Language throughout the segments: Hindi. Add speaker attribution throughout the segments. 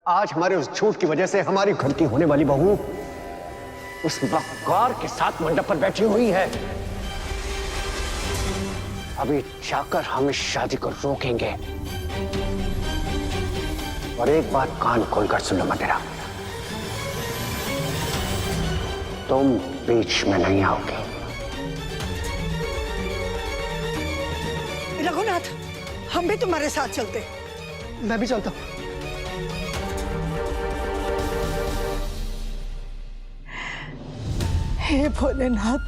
Speaker 1: आज हमारे उस झूठ की वजह से हमारी घर की होने वाली बहू उस मक्कार के साथ मंडप पर बैठी हुई है। अभी जाकर हम इस शादी को रोकेंगे। और एक बात कान खोलकर सुन लो मदिरा, तुम बीच में नहीं आओगे।
Speaker 2: रघुनाथ, हम भी तुम्हारे साथ चलते।
Speaker 1: मैं भी चलता हूं।
Speaker 2: हे भोलेनाथ,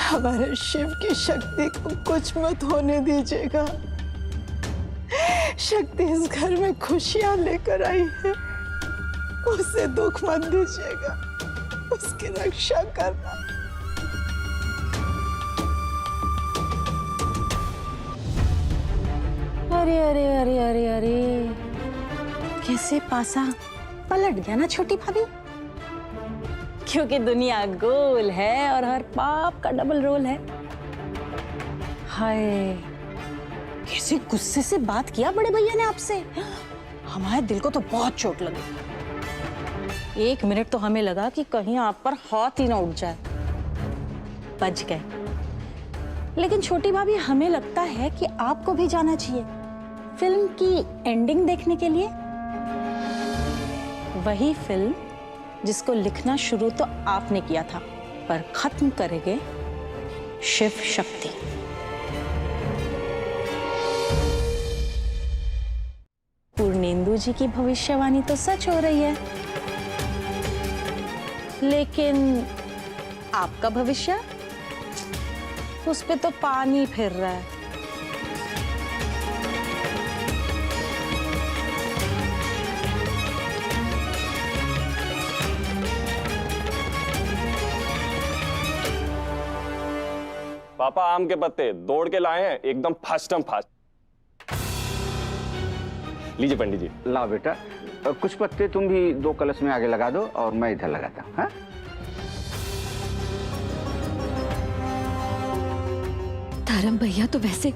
Speaker 2: हमारे शिव की शक्ति को कुछ मत होने दीजिएगा। शक्ति इस घर में खुशियां लेकर आई है, उसे दुख मत दीजिएगा, उसकी रक्षा करना।
Speaker 3: अरे अरे अरे अरे अरे, कैसे पासा पलट गया ना छोटी भाभी। क्योंकि दुनिया गोल है और हर पाप का डबल रोल है। हाय, कैसे गुस्से से बात किया बड़े भैया ने आपसे। हमारे दिल को तो बहुत चोट लगी। 1 मिनट तो हमें लगा कि कहीं आप पर हाथ ही ना उठ जाए। बच गए। लेकिन छोटी भाभी, हमें लगता है कि आपको भी जाना चाहिए फिल्म की एंडिंग देखने के लिए। वही फिल्म जिसको लिखना शुरू तो आपने किया था, पर खत्म करेंगे शिव शक्ति। पूर्णेंदु जी की भविष्यवाणी तो सच हो रही है, लेकिन आपका भविष्य, उस पे तो पानी फिर रहा है।
Speaker 4: पापा आम के पत्ते दौड़ के लाए हैं, एकदम फास्टम फास्ट। लीजिए पंडित जी।
Speaker 5: लाओ बेटा, कुछ पत्ते तुम भी 2 कलश में आगे लगा दो और मैं इधर लगाता हूँ। हाँ?
Speaker 6: धर्म भैया तो वैसे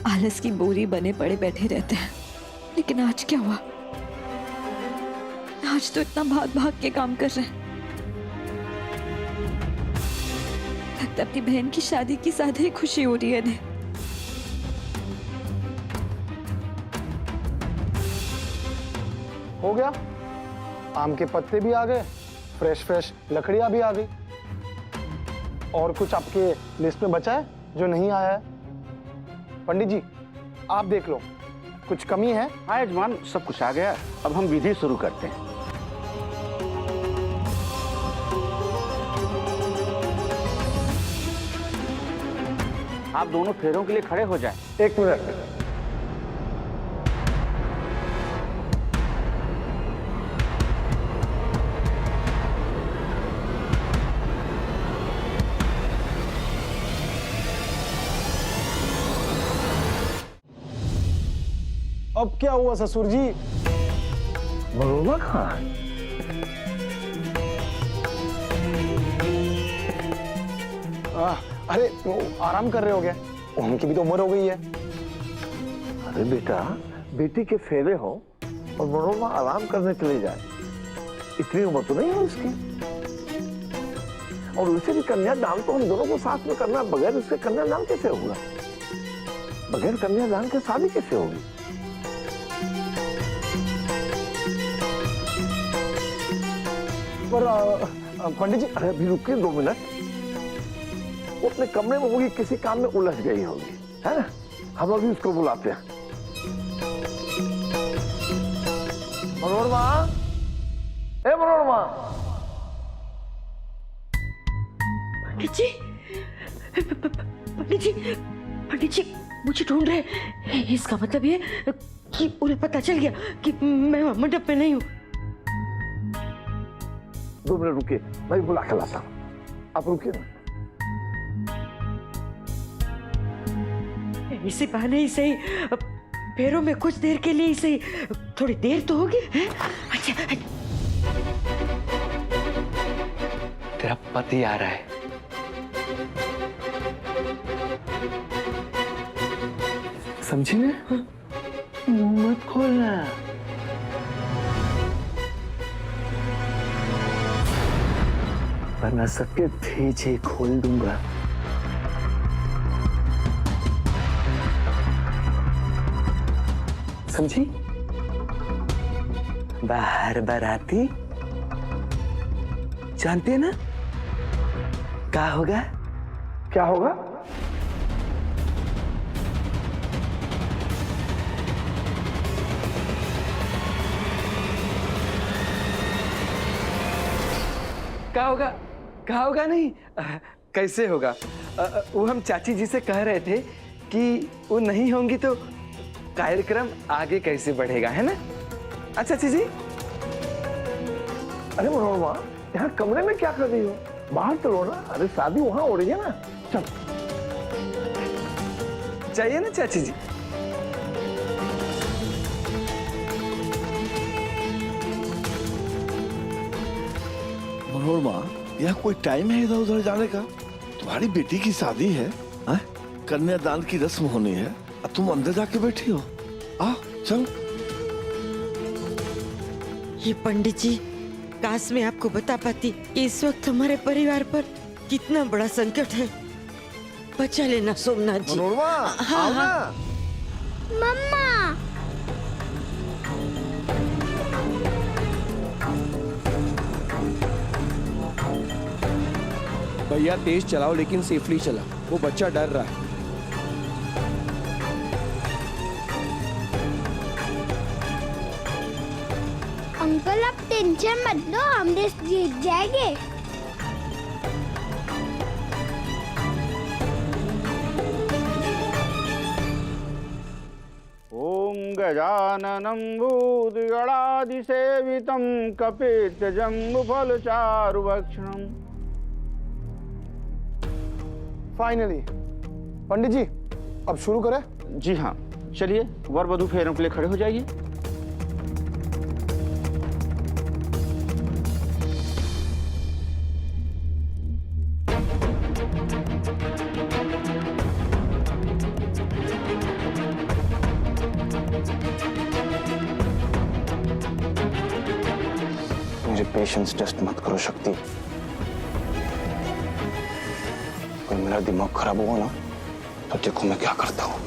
Speaker 6: आलस की बोरी बने पड़े बैठे रहते हैं, लेकिन आज क्या हुआ? आज तो इतना भाग भाग के काम कर रहे हैं। लगता अपनी बहन की शादी की ज्यादा ही खुशी हो रही है इन्हें।
Speaker 1: हो गया, आम के पत्ते भी आ गए, फ्रेश लकड़ियां भी आ गई। और कुछ आपके लिस्ट में बचा है जो नहीं आया है? पंडित जी आप देख लो, कुछ कमी है?
Speaker 5: हाँ यजमान, सब कुछ आ गया। अब हम विधि शुरू करते हैं। आप दोनों फेरों के लिए खड़े हो जाएं।
Speaker 1: 1 मिनट। अब क्या हुआ ससुर जी?
Speaker 7: मनोरमा कहाँ है?
Speaker 1: अरे वो आराम कर रहे हो क्या? उनकी भी तो उम्र हो गई है।
Speaker 7: अरे बेटा, बेटी के फेरे हो और मनोरमा आराम करने चले जाए, इतनी उम्र तो नहीं है उसकी। और वैसे भी कन्यादान तो हम दोनों को साथ में करना, बगैर उसके कन्यादान कैसे होगा? बगैर कन्यादान के शादी कैसे होगी?
Speaker 1: पर पंडित जी,
Speaker 7: अरे अभी रुकिए 2 मिनट। वो अपने कमरे में होगी, किसी काम में उलझ गई होगी, है ना? हम अभी उसको बुलाते हैं। मनोरमा, ए मनोरमा।
Speaker 6: पंडित जी, पंडित जी, पंडित जी मुझे ढूंढ रहे हैं। इसका मतलब ये कि उन्हें पता चल गया कि मैं मंडप में नहीं हूँ।
Speaker 7: 2 मिनट रुकिए, मैं बुला के लाता हूँ। आप रुकिए ना।
Speaker 6: इसी बहाने ही सही, पैरों में कुछ देर के लिए ही सही, थोड़ी देर तो होगी। अच्छा,
Speaker 8: तेरा पति आ रहा है। समझी ना? मुंह मत खोलना।
Speaker 7: वरना सबके भेजे खोल दूंगा। समझी? बाहर बाराती जानते हैं ना क्या होगा? क्या होगा?
Speaker 8: क्या होगा? क्या होगा नहीं? कैसे होगा? वो हम चाची जी से कह रहे थे कि वो नहीं होंगी तो कार्यक्रम आगे कैसे बढ़ेगा, है ना? अच्छा चाची जी।
Speaker 7: अरे मनोरमा, यहाँ कमरे में क्या कर रही हो? बाहर चलो ना। अरे शादी वहां हो रही है ना। चल
Speaker 8: चाहिए ना चाची जी?
Speaker 9: मनोरमा, यह कोई टाइम है इधर उधर जाने का? तुम्हारी बेटी की शादी है, हाँ? कन्यादान की रस्म होनी है, अब तुम अंदर जाके बैठी हो। आ चल।
Speaker 6: ये पंडित जी, काश मैं आपको बता पाती कि इस वक्त हमारे परिवार पर कितना बड़ा संकट है। बचा लेना सोमनाथ जी।
Speaker 9: मनोरमा,
Speaker 6: हाँ,
Speaker 9: आओ ना।
Speaker 10: मम्मा
Speaker 11: भैया तेज चलाओ लेकिन सेफली चला, वो बच्चा डर रहा है।
Speaker 10: अंकल आप टेंशन मत लो, हम रेस जीत जाएंगे।
Speaker 5: ओम गजाननं भूतगणाधिसेवितं कपित्थजम्बुफलचारुभक्षणम्।
Speaker 1: फाइनली पंडित जी अब शुरू करें।
Speaker 5: जी हाँ, चलिए वर वधू फेरों के लिए खड़े हो जाइए।
Speaker 1: मुझे पेशेंस टेस्ट मत करो शक्ति। अगर मेरा दिमाग खराब हुआ ना तो देखो मैं क्या करता हूँ।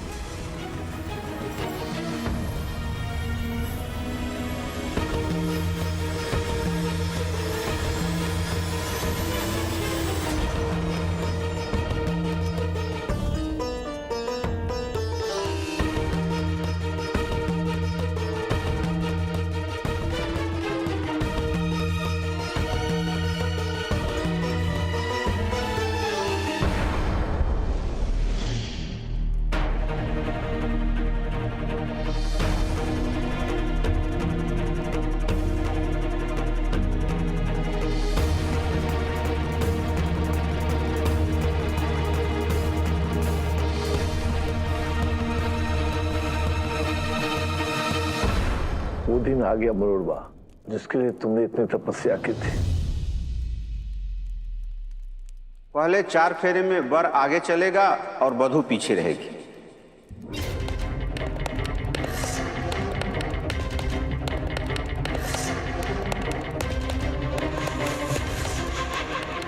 Speaker 7: वो दिन आ गया मनोरमा, जिसके लिए तुमने इतनी तपस्या की थी।
Speaker 5: पहले 4 फेरे में वर आगे चलेगा और वधू पीछे रहेगी।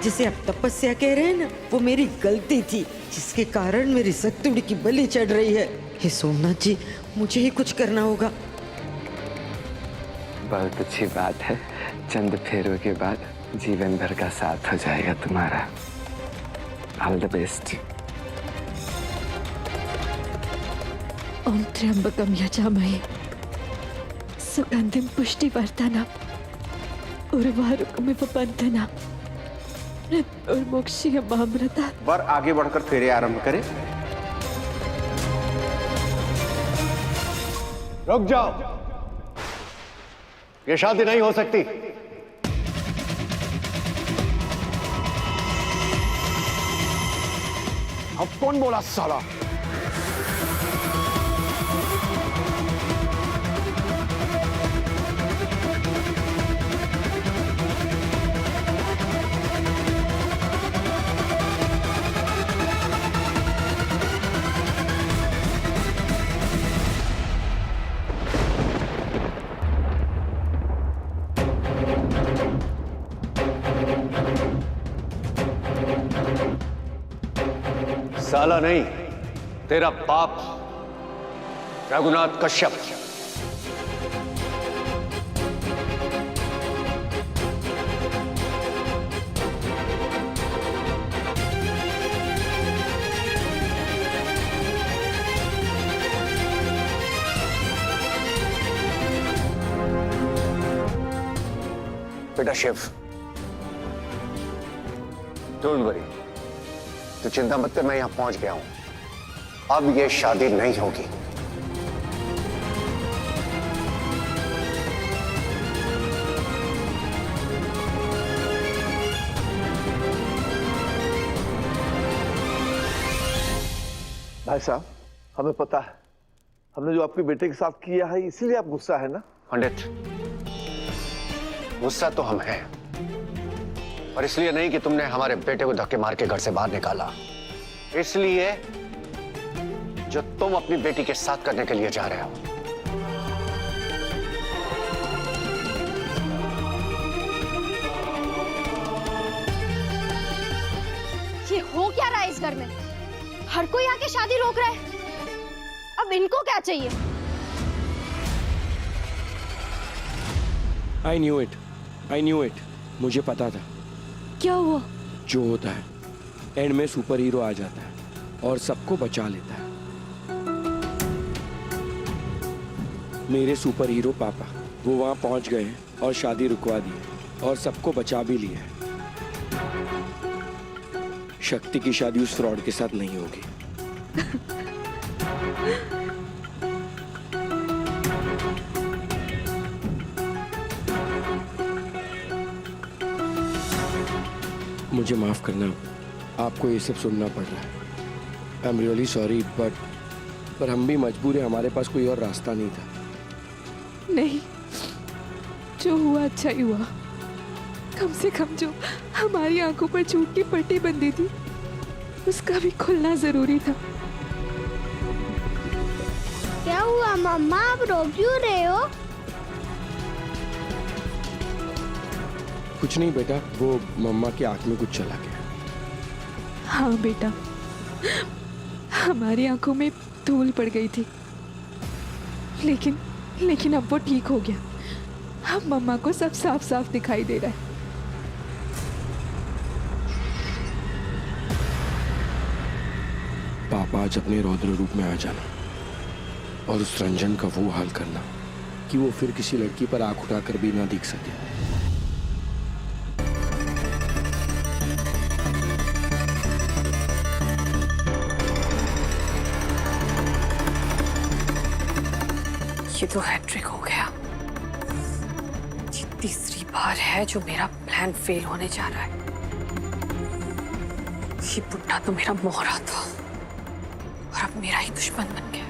Speaker 6: जिसे आप तपस्या कह रहे हैं ना, वो मेरी गलती थी, जिसके कारण मेरी सत्तुड़ी की बलि चढ़ रही है। हे सोमनाथ जी, मुझे ही कुछ करना होगा।
Speaker 8: बहुत अच्छी बात है, चंद फेरों के बाद जीवन भर का साथ हो जाएगा तुम्हारा। All the best.
Speaker 2: ओम त्र्यंबकम यजामहे सुगंधिम पुष्टिवर्धनम उर्वारुकमिव बन्धनम मृत्युर्मोक्षीयमामृता।
Speaker 5: वर आगे बढ़कर फेरे आरंभ करें।
Speaker 1: रुक जाओ, ये शादी नहीं हो सकती। अब कौन बोला साला?
Speaker 12: साला नहीं, तेरा बाप रघुनाथ कश्यप। बेटा शिव, डोंट वरी, तो चिंता मत कर, मैं यहां पहुंच गया हूं। अब ये शादी नहीं होगी।
Speaker 7: भाई साहब, हमें पता है हमने जो आपके बेटे के साथ किया है, इसीलिए आप गुस्सा है ना?
Speaker 12: पंडित, गुस्सा तो हम हैं, पर इसलिए नहीं कि तुमने हमारे बेटे को धक्के मार के घर से बाहर निकाला। इसलिए जो तुम अपनी बेटी के साथ करने के लिए जा रहे हो।
Speaker 10: ये हो क्या रहा है इस घर में? हर कोई आके शादी रोक रहा है। अब इनको क्या चाहिए?
Speaker 11: आई न्यू इट, मुझे पता था।
Speaker 3: क्या हुआ?
Speaker 11: जो होता है, एंड में सुपर हीरो आ जाता है और सबको बचा लेता है। मेरे सुपर हीरो पापा, वो वहां पहुंच गए हैं और शादी रुकवा दी है और सबको बचा भी लिया है। शक्ति की शादी उस फ्रॉड के साथ नहीं होगी। मुझे माफ करना, आपको ये सब सुनना पड़ रहा है। आई एम रियली सॉरी, पर हम भी मजबूर हैं, हमारे पास कोई और रास्ता नहीं था।
Speaker 2: नहीं, जो हुआ अच्छा ही हुआ। कम से कम जो हमारी आंखों पर झूठ की पट्टी बंधी थी, उसका भी खुलना जरूरी था।
Speaker 10: क्या हुआ मम्मा, आप रो क्यों रहे हो?
Speaker 11: कुछ नहीं बेटा, वो मम्मा की आंख में कुछ चला गया।
Speaker 2: हाँ बेटा, हमारी आंखों में धूल पड़ गई थी, लेकिन अब वो ठीक हो गया। अब मम्मा को सब साफ साफ दिखाई दे रहा है।
Speaker 11: पापा, आज अपने रौद्र रूप में आ जाना और उस रंजन का वो हाल करना कि वो फिर किसी लड़की पर आंख उठाकर भी ना दिख सके।
Speaker 3: ये तो हैट्रिक हो गया। ये तीसरी बार है जो मेरा प्लान फेल होने जा रहा है। ये बुड्ढा तो मेरा मोहरा था और अब मेरा ही दुश्मन बन गया।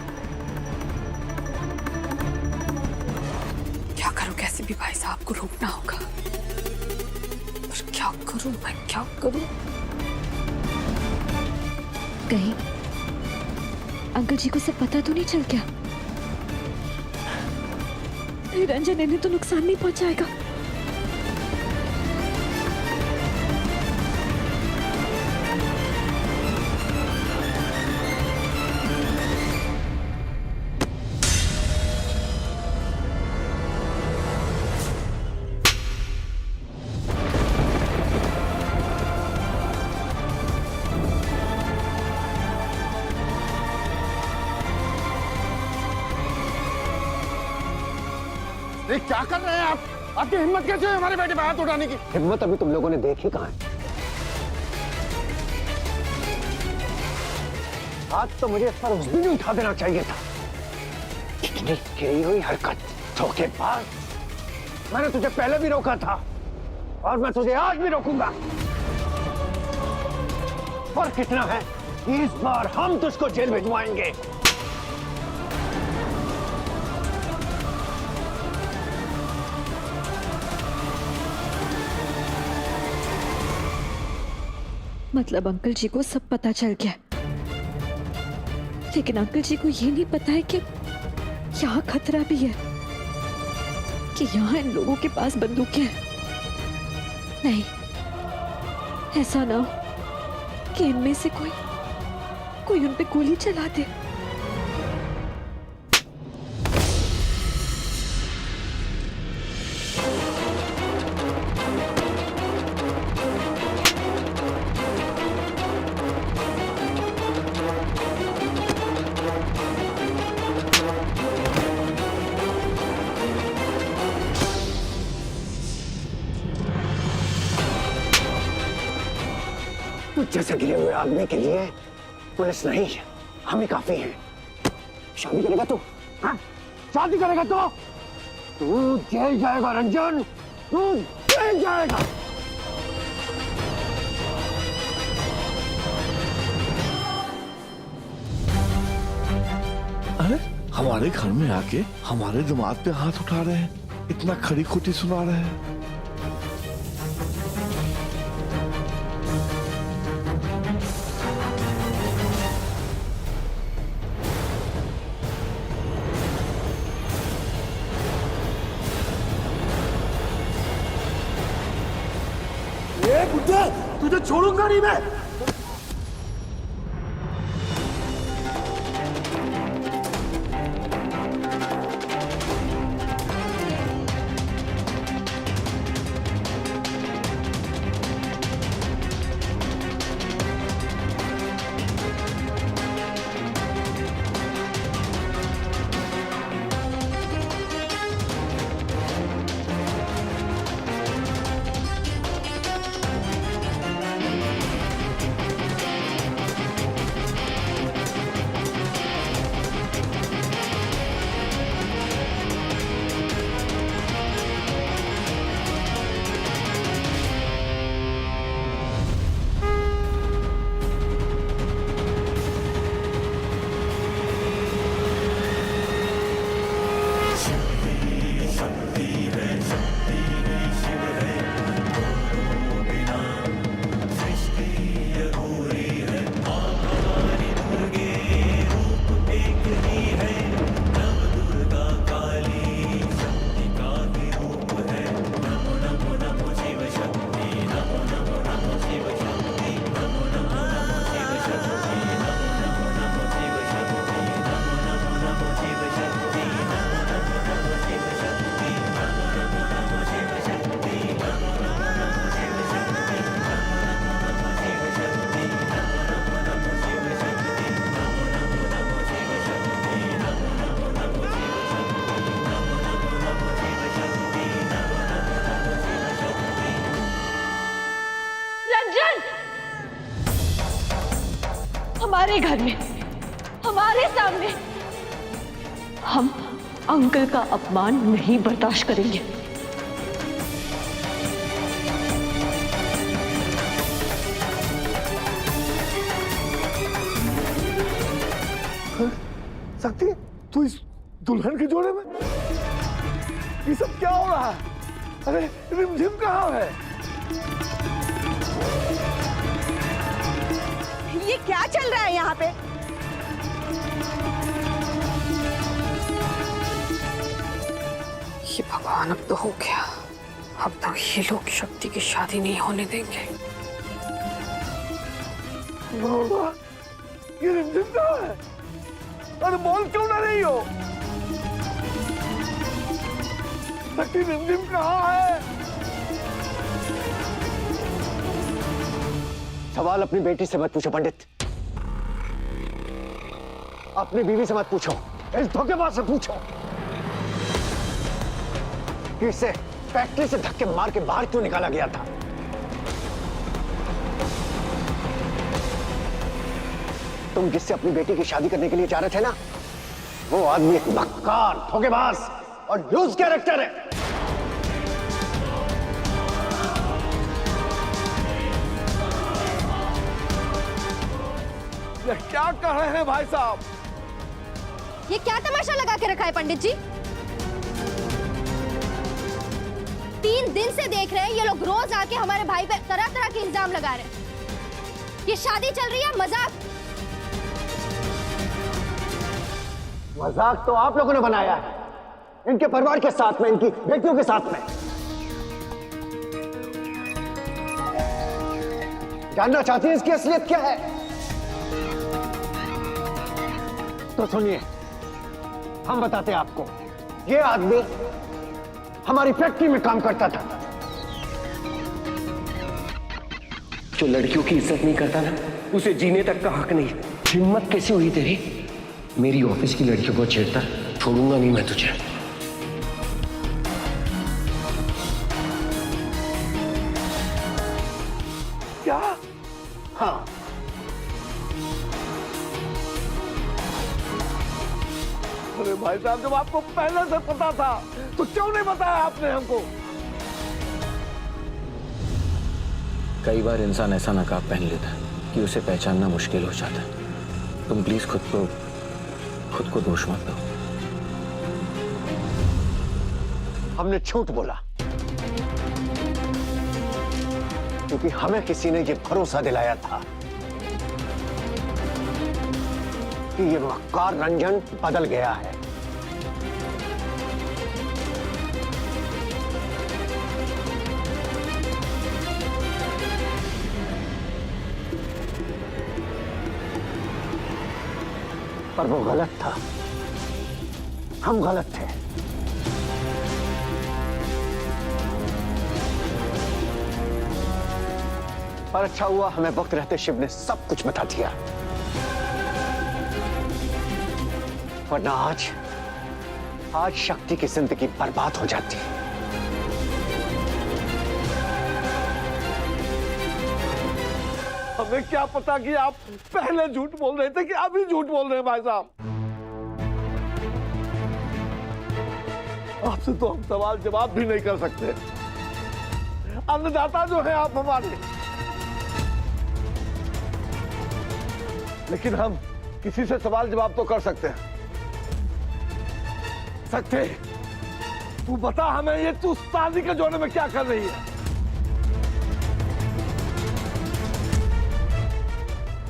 Speaker 3: क्या करूं, कैसे भी भाई साहब को रोकना होगा। पर क्या करूं मैं, क्या करूं?
Speaker 2: कहीं अंकल जी को सब पता तो नहीं चल गया? रंजन इन्हें तो नुकसान नहीं पहुंचाएगा।
Speaker 1: ये क्या कर रहे हैं आप? आपकी हिम्मत कैसे है हमारे बेटे पे हाथ उठाने की?
Speaker 12: हिम्मत अभी तुम लोगों ने देखी कहां है? हाथ तो मुझे इस पर उस दिन उठा देना चाहिए था। इतनी गिरी हुई हरकत, धोखेबाज। मैंने तुझे पहले भी रोका था और मैं तुझे आज भी रोकूंगा। फर्क कितना है, इस बार हम तुझको जेल भिजवाएंगे।
Speaker 2: मतलब अंकल जी को सब पता चल गया, लेकिन अंकल जी को ये नहीं पता है कि यहाँ खतरा भी है, कि यहाँ इन लोगों के पास बंदूकें हैं। नहीं, ऐसा ना हो कि इनमें से कोई कोई उन पे गोली चला दे।
Speaker 12: तुझ जैसे गिरे हुए आदमी के लिए पुलिस नहीं, हम ही काफी हैं। शादी करेगा तू? हाँ? शादी करेगा तू जेल जाएगा रंजन, तू जेल जाएगा।
Speaker 9: अरे हमारे घर में आके हमारे दिमाग पे हाथ उठा रहे हैं, इतना खरी खोटी सुना रहे हैं।
Speaker 12: ये बुड्ढे, तुझे छोड़ूंगा नहीं मैं।
Speaker 3: हमारे घर में, हमारे सामने हम अंकल का अपमान नहीं बर्दाश्त करेंगे।
Speaker 9: शक्ति, तू इस दुल्हन के जोड़े में? ये सब क्या हो रहा है? अरे रिमझिम कहाँ है?
Speaker 3: ये क्या चल रहा है यहाँ पे?
Speaker 2: ये भगवान, अब तो हो गया। अब तो ये लोग शक्ति की शादी नहीं होने देंगे।
Speaker 9: ये रिमझिम कहाँ है? अरे बोल क्यों ना रही हो? शक्ति, रिमझिम कहाँ है?
Speaker 12: सवाल अपनी बेटी से मत पूछो पंडित, अपनी बीवी से मत पूछो, इस धोखेबाज से पूछो कि इसे फैक्ट्री से धक्के मार के बाहर क्यों निकाला गया था। तुम जिससे अपनी बेटी की शादी करने के लिए जा रहे थे ना, वो आदमी एक मक्कार, धोखेबाज और लूज कैरेक्टर है।
Speaker 9: ये क्या कर रहे हैं भाई साहब?
Speaker 10: ये क्या तमाशा लगा के रखा है पंडित जी? 3 दिन से देख रहे हैं ये लोग रोज आके हमारे भाई पे तरह तरह के इल्जाम लगा रहे हैं। ये शादी चल रही है मजाक।
Speaker 12: मजाक तो आप लोगों ने बनाया है, इनके परिवार के साथ में, इनकी बेटियों के साथ में। जानना चाहती हैं इसकी असलियत क्या है? तो सुनिए, हम बताते हैं आपको। ये आदमी हमारी फैक्ट्री में काम करता था।
Speaker 11: जो लड़कियों की इज्जत नहीं करता ना, उसे जीने तक का हक नहीं। हिम्मत कैसे हुई तेरी मेरी ऑफिस की लड़कियों को छेड़ता? छोड़ूंगा नहीं मैं तुझे।
Speaker 12: क्या? हाँ,
Speaker 7: अरे भाई साहब, जब आपको पहले से पता था तो क्यों नहीं बताया आपने हमको?
Speaker 11: कई बार इंसान ऐसा नकाब पहन लेता है कि उसे पहचानना मुश्किल हो जाता है। तुम प्लीज खुद को दोष मत दो।
Speaker 12: हमने झूठ बोला क्योंकि हमें किसी ने ये भरोसा दिलाया था कि ये मक्कार रंजन बदल गया है। पर वो गलत था, हम गलत थे। पर अच्छा हुआ हमें वक्त रहते शिव ने सब कुछ बता दिया, वरना आज शक्ति की जिंदगी बर्बाद हो जाती।
Speaker 7: हमें क्या पता कि आप पहले झूठ बोल रहे थे कि अभी झूठ बोल रहे हैं भाई साहब। आपसे तो हम सवाल जवाब भी नहीं कर सकते। अन्नदाता जो है आप हमारे, लेकिन हम किसी से सवाल जवाब तो कर सकते हैं। सकते, तू बता हमें, ये तू शादी के जोड़े में क्या कर रही है?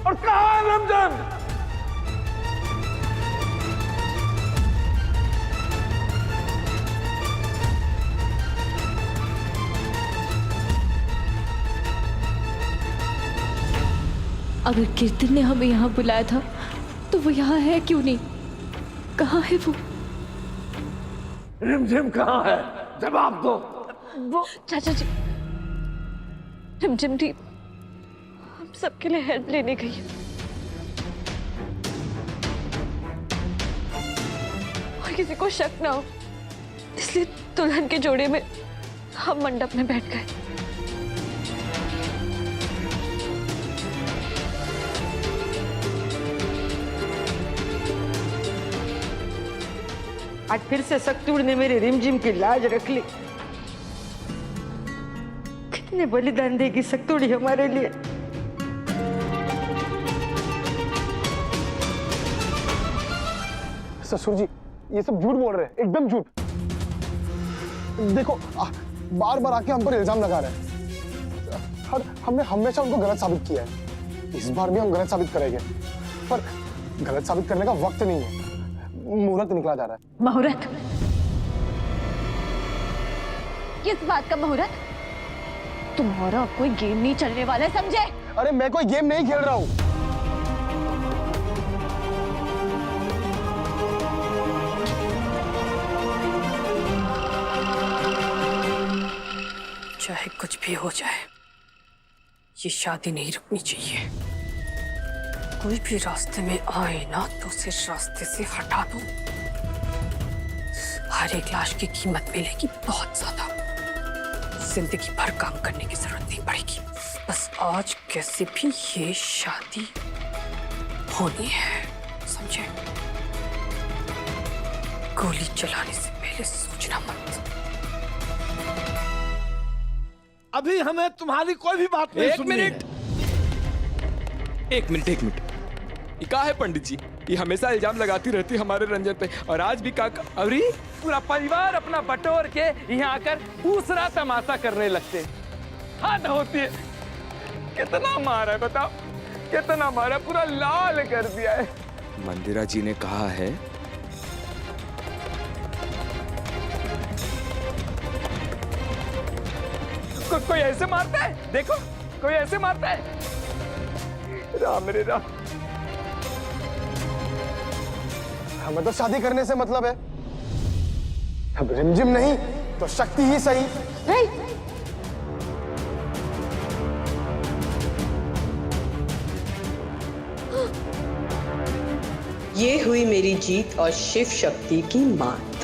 Speaker 7: और कहां है रमजान?
Speaker 2: अगर कीर्तन ने हमें यहाँ बुलाया था तो वो यहाँ है क्यों नहीं? कहाँ है वो?
Speaker 7: रिमझिम कहाँ है? जवाब दो।
Speaker 2: वो चाचा जी, रिमझिम दी हम सबके लिए हेल्प लेने गई है। और किसी को शक ना हो इसलिए दुल्हन के जोड़े में हम मंडप में बैठ गए।
Speaker 6: आज फिर से सक्तूड़ ने मेरे रिमझिम की लाज रख ली। कितने बलिदान देगी सक्तूड़ी हमारे लिए।
Speaker 1: ससुर जी, ये सब झूठ बोल रहे हैं, एकदम झूठ। देखो बार बार आके हम पर इल्जाम लगा रहे हैं। हमने हमेशा उनको गलत साबित किया है, इस बार भी हम गलत साबित करेंगे। पर गलत साबित करने का वक्त नहीं है, मुहूर्त निकला जा रहा है।
Speaker 10: मुहूर्त? किस बात का मुहूर्त? तुम्हारा कोई गेम नहीं चलने वाला है, समझे?
Speaker 1: अरे मैं कोई गेम नहीं खेल रहा हूं।
Speaker 3: चाहे कुछ भी हो जाए, ये शादी नहीं रुकनी चाहिए। कोई भी रास्ते में आए ना तो उसे रास्ते से हटा दो। हर एक लाश की कीमत मिलेगी बहुत ज्यादा। जिंदगी भर काम करने की जरूरत नहीं पड़ेगी। बस आज कैसे भी ये शादी होनी है, समझे? गोली चलाने से पहले सोचना मत।
Speaker 7: अभी हमें तुम्हारी कोई भी बात नहीं सुननी है।
Speaker 13: एक मिनट ये क्या है पंडित जी? ये हमेशा इल्जाम लगाती रहती हमारे रंजन पे, और आज भी काका अरे
Speaker 8: पूरा परिवार अपना बटोर के यहाँ आकर दूसरा तमाशा करने लगते। हद होती है। कितना मारा है बताओ, कितना मारा, पूरा लाल कर दिया है।
Speaker 13: मंदिरा जी ने कहा है
Speaker 8: कोई ऐसे मारता है? देखो कोई ऐसे मारता है? राम रे राम।
Speaker 1: हमें तो शादी करने से मतलब है। अब रिमझिम नहीं तो शक्ति ही सही।
Speaker 14: ये हुई मेरी जीत और शिव शक्ति की मात।